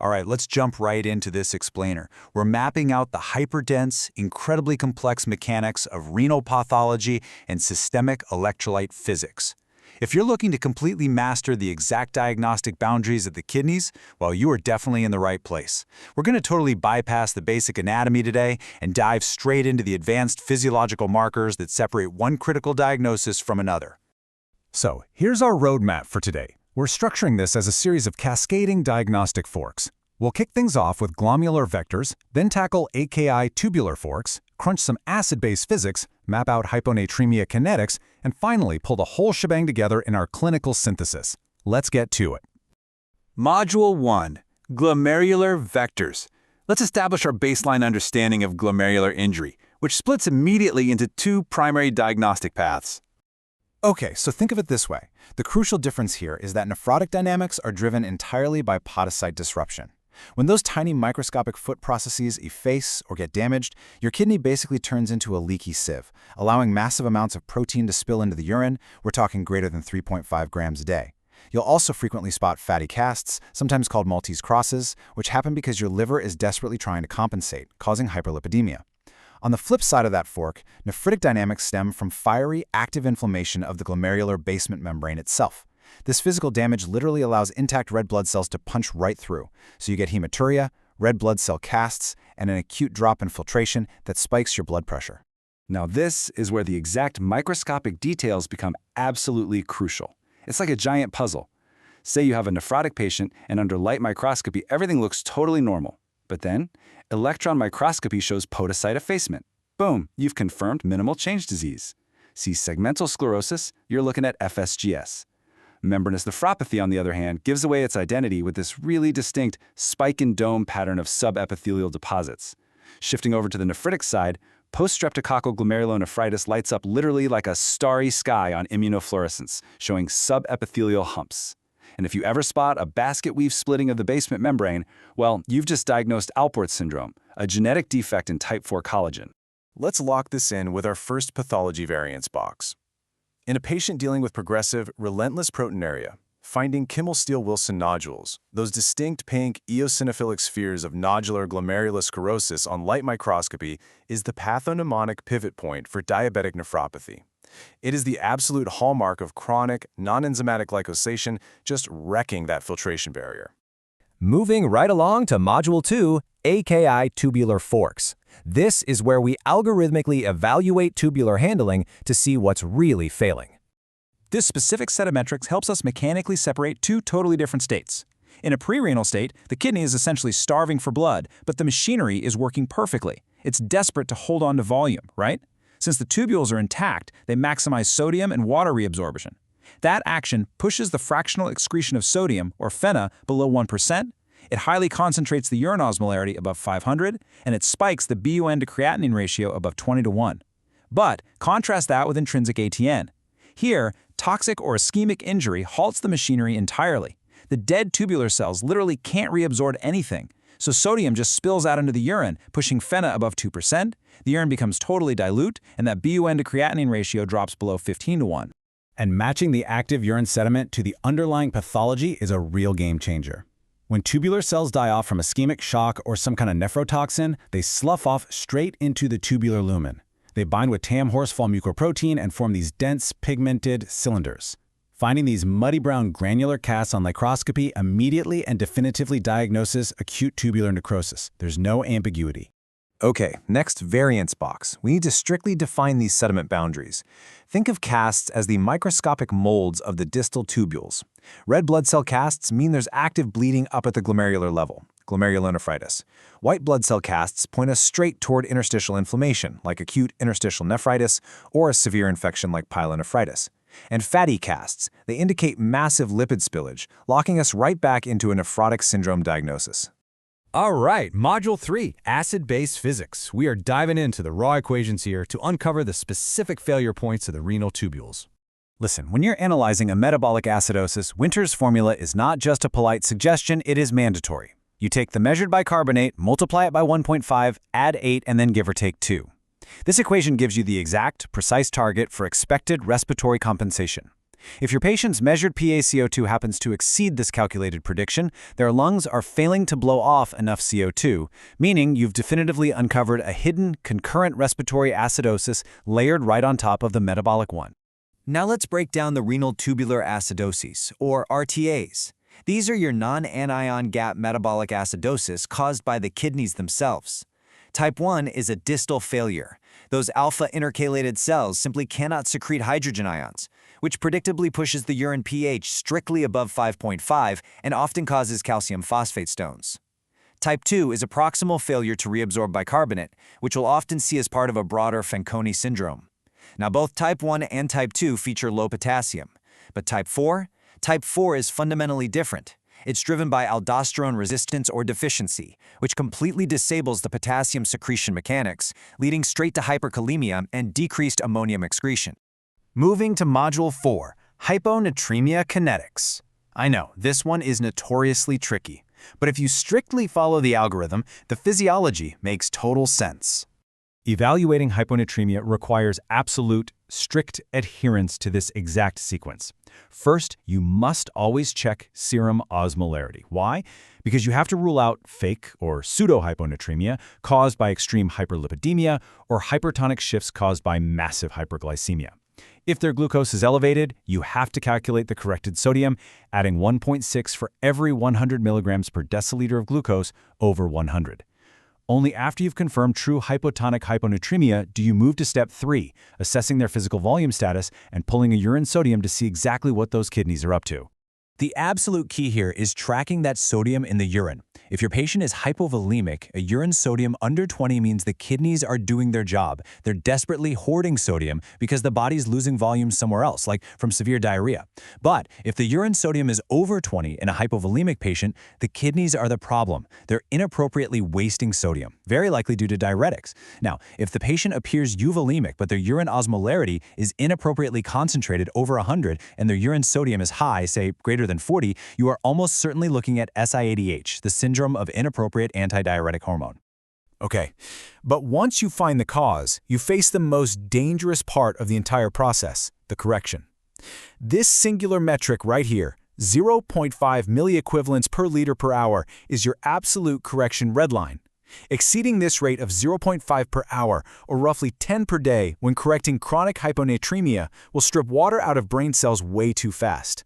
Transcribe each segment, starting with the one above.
All right, let's jump right into this explainer. We're mapping out the hyperdense, incredibly complex mechanics of renal pathology and systemic electrolyte physics. If you're looking to completely master the exact diagnostic boundaries of the kidneys, well, you are definitely in the right place. We're going to totally bypass the basic anatomy today and dive straight into the advanced physiological markers that separate one critical diagnosis from another. So, here's our roadmap for today. We're structuring this as a series of cascading diagnostic forks. We'll kick things off with glomerular vectors, then tackle AKI tubular forks, crunch some acid-base physics, map out hyponatremia kinetics, and finally pull the whole shebang together in our clinical synthesis. Let's get to it. Module 1. Glomerular vectors. Let's establish our baseline understanding of glomerular injury, which splits immediately into two primary diagnostic paths. Okay, so think of it this way. The crucial difference here is that nephrotic dynamics are driven entirely by podocyte disruption. When those tiny microscopic foot processes efface or get damaged, your kidney basically turns into a leaky sieve, allowing massive amounts of protein to spill into the urine. We're talking greater than 3.5 grams a day. You'll also frequently spot fatty casts, sometimes called Maltese crosses, which happen because your liver is desperately trying to compensate, causing hyperlipidemia. On the flip side of that fork, nephritic dynamics stem from fiery, active inflammation of the glomerular basement membrane itself. This physical damage literally allows intact red blood cells to punch right through, so you get hematuria, red blood cell casts, and an acute drop in filtration that spikes your blood pressure. Now this is where the exact microscopic details become absolutely crucial. It's like a giant puzzle. Say you have a nephrotic patient, and under light microscopy everything looks totally normal. But then, electron microscopy shows podocyte effacement. Boom, you've confirmed minimal change disease. See segmental sclerosis, you're looking at FSGS. Membranous nephropathy, on the other hand, gives away its identity with this really distinct spike and dome pattern of subepithelial deposits. Shifting over to the nephritic side, post-streptococcal glomerulonephritis lights up literally like a starry sky on immunofluorescence, showing subepithelial humps. And if you ever spot a basket weave splitting of the basement membrane, well, you've just diagnosed Alport syndrome, a genetic defect in type 4 collagen. Let's lock this in with our first pathology variance box. In a patient dealing with progressive, relentless proteinuria, finding Kimmel-Steele-Wilson nodules, those distinct pink eosinophilic spheres of nodular glomerulosclerosis on light microscopy, is the pathognomonic pivot point for diabetic nephropathy. It is the absolute hallmark of chronic, non-enzymatic glycosation, just wrecking that filtration barrier. Moving right along to Module 2, AKI tubular forks. This is where we algorithmically evaluate tubular handling to see what's really failing. This specific set of metrics helps us mechanically separate two totally different states. In a prerenal state, the kidney is essentially starving for blood, but the machinery is working perfectly. It's desperate to hold on to volume, right? Since the tubules are intact, they maximize sodium and water reabsorption. That action pushes the fractional excretion of sodium, or FeNA, below 1%. It highly concentrates the urine osmolarity above 500, and it spikes the BUN to creatinine ratio above 20:1. But contrast that with intrinsic ATN. Here, toxic or ischemic injury halts the machinery entirely. The dead tubular cells literally can't reabsorb anything, so sodium just spills out into the urine, pushing FeNA above 2%. The urine becomes totally dilute, and that BUN to creatinine ratio drops below 15:1. And matching the active urine sediment to the underlying pathology is a real game changer. When tubular cells die off from ischemic shock or some kind of nephrotoxin, they slough off straight into the tubular lumen. They bind with TAM horsefall mucoprotein and form these dense, pigmented cylinders. Finding these muddy brown granular casts on microscopy immediately and definitively diagnoses acute tubular necrosis. There's no ambiguity. Okay, next variance box. We need to strictly define these sediment boundaries. Think of casts as the microscopic molds of the distal tubules. Red blood cell casts mean there's active bleeding up at the glomerular level, glomerulonephritis. White blood cell casts point us straight toward interstitial inflammation, like acute interstitial nephritis, or a severe infection like pyelonephritis. And fatty casts, they indicate massive lipid spillage, locking us right back into a nephrotic syndrome diagnosis. All right, Module 3, acid-base physics. We are diving into the raw equations here to uncover the specific failure points of the renal tubules. Listen, when you're analyzing a metabolic acidosis, Winter's formula is not just a polite suggestion, it is mandatory. You take the measured bicarbonate, multiply it by 1.5, add 8, and then give or take 2. This equation gives you the exact, precise target for expected respiratory compensation. If your patient's measured PaCO2 happens to exceed this calculated prediction, their lungs are failing to blow off enough CO2, meaning you've definitively uncovered a hidden concurrent respiratory acidosis layered right on top of the metabolic one. Now let's break down the renal tubular acidoses, or RTAs. These are your non-anion gap metabolic acidosis caused by the kidneys themselves. Type 1 is a distal failure. Those alpha intercalated cells simply cannot secrete hydrogen ions, which predictably pushes the urine pH strictly above 5.5 and often causes calcium phosphate stones. Type 2 is a proximal failure to reabsorb bicarbonate, which we'll often see as part of a broader Fanconi syndrome. Now, both Type 1 and Type 2 feature low potassium, but Type 4 is fundamentally different. It's driven by aldosterone resistance or deficiency, which completely disables the potassium secretion mechanics, leading straight to hyperkalemia and decreased ammonium excretion. Moving to Module 4, Hyponatremia Kinetics. I know, this one is notoriously tricky, but if you strictly follow the algorithm, the physiology makes total sense. Evaluating hyponatremia requires absolute, strict adherence to this exact sequence. First, you must always check serum osmolarity. Why? Because you have to rule out fake or pseudo-hyponatremia caused by extreme hyperlipidemia or hypertonic shifts caused by massive hyperglycemia. If their glucose is elevated, you have to calculate the corrected sodium, adding 1.6 for every 100 milligrams per deciliter of glucose over 100. Only after you've confirmed true hypotonic hyponatremia do you move to step 3, assessing their physical volume status and pulling a urine sodium to see exactly what those kidneys are up to. The absolute key here is tracking that sodium in the urine. If your patient is hypovolemic, a urine sodium under 20 means the kidneys are doing their job. They're desperately hoarding sodium because the body's losing volume somewhere else, like from severe diarrhea. But if the urine sodium is over 20 in a hypovolemic patient, the kidneys are the problem. They're inappropriately wasting sodium, very likely due to diuretics. Now, if the patient appears euvolemic, but their urine osmolarity is inappropriately concentrated over 100 and their urine sodium is high, say greater than 40, you are almost certainly looking at SIADH, the syndrome of inappropriate antidiuretic hormone. Okay, but once you find the cause, you face the most dangerous part of the entire process, the correction. This singular metric right here, 0.5 milliequivalents per liter per hour, is your absolute correction red line. Exceeding this rate of 0.5 per hour, or roughly 10 per day, when correcting chronic hyponatremia will strip water out of brain cells way too fast.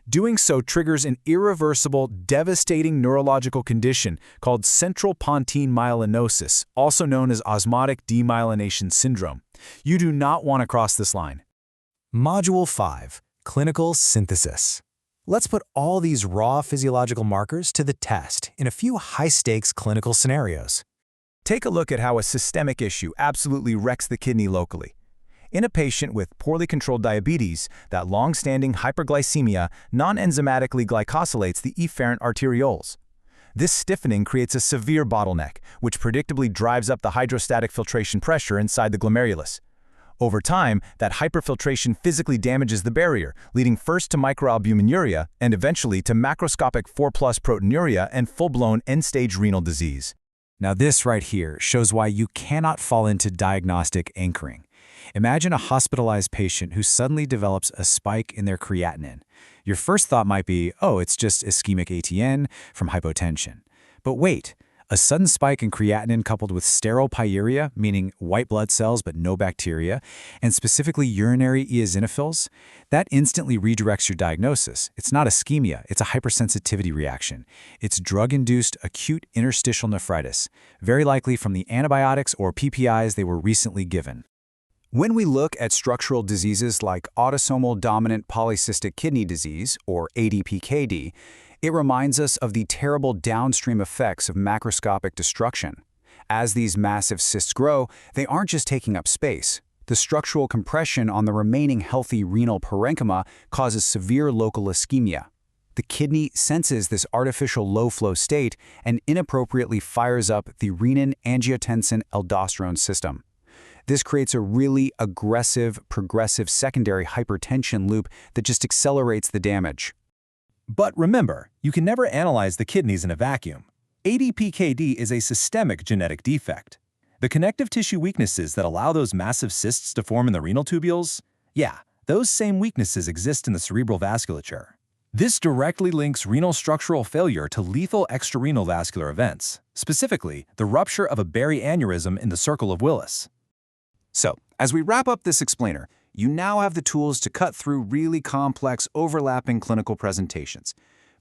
Doing so triggers an irreversible, devastating neurological condition called central pontine myelinosis, also known as osmotic demyelination syndrome. You do not want to cross this line. Module 5, Clinical Synthesis. Let's put all these raw physiological markers to the test in a few high-stakes clinical scenarios. Take a look at how a systemic issue absolutely wrecks the kidney locally. In a patient with poorly controlled diabetes, that long-standing hyperglycemia non-enzymatically glycosylates the efferent arterioles. This stiffening creates a severe bottleneck, which predictably drives up the hydrostatic filtration pressure inside the glomerulus. Over time, that hyperfiltration physically damages the barrier, leading first to microalbuminuria and eventually to macroscopic 4+ proteinuria and full-blown end-stage renal disease. Now this right here shows why you cannot fall into diagnostic anchoring. Imagine a hospitalized patient who suddenly develops a spike in their creatinine. Your first thought might be, oh, it's just ischemic ATN from hypotension. But wait, a sudden spike in creatinine coupled with sterile pyuria, meaning white blood cells but no bacteria, and specifically urinary eosinophils, that instantly redirects your diagnosis. It's not ischemia, it's a hypersensitivity reaction. It's drug-induced acute interstitial nephritis, very likely from the antibiotics or PPIs they were recently given. When we look at structural diseases like autosomal dominant polycystic kidney disease, or ADPKD, it reminds us of the terrible downstream effects of macroscopic destruction. As these massive cysts grow, they aren't just taking up space. The structural compression on the remaining healthy renal parenchyma causes severe local ischemia. The kidney senses this artificial low-flow state and inappropriately fires up the renin-angiotensin-aldosterone system. This creates a really aggressive, progressive secondary hypertension loop that just accelerates the damage. But remember, you can never analyze the kidneys in a vacuum. ADPKD is a systemic genetic defect. The connective tissue weaknesses that allow those massive cysts to form in the renal tubules, yeah, those same weaknesses exist in the cerebral vasculature. This directly links renal structural failure to lethal extrarenal vascular events, specifically the rupture of a Berry aneurysm in the circle of Willis. So, as we wrap up this explainer, you now have the tools to cut through really complex, overlapping clinical presentations.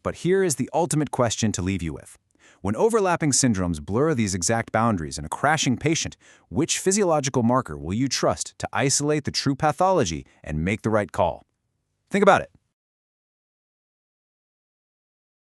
But here is the ultimate question to leave you with. When overlapping syndromes blur these exact boundaries in a crashing patient, which physiological marker will you trust to isolate the true pathology and make the right call? Think about it.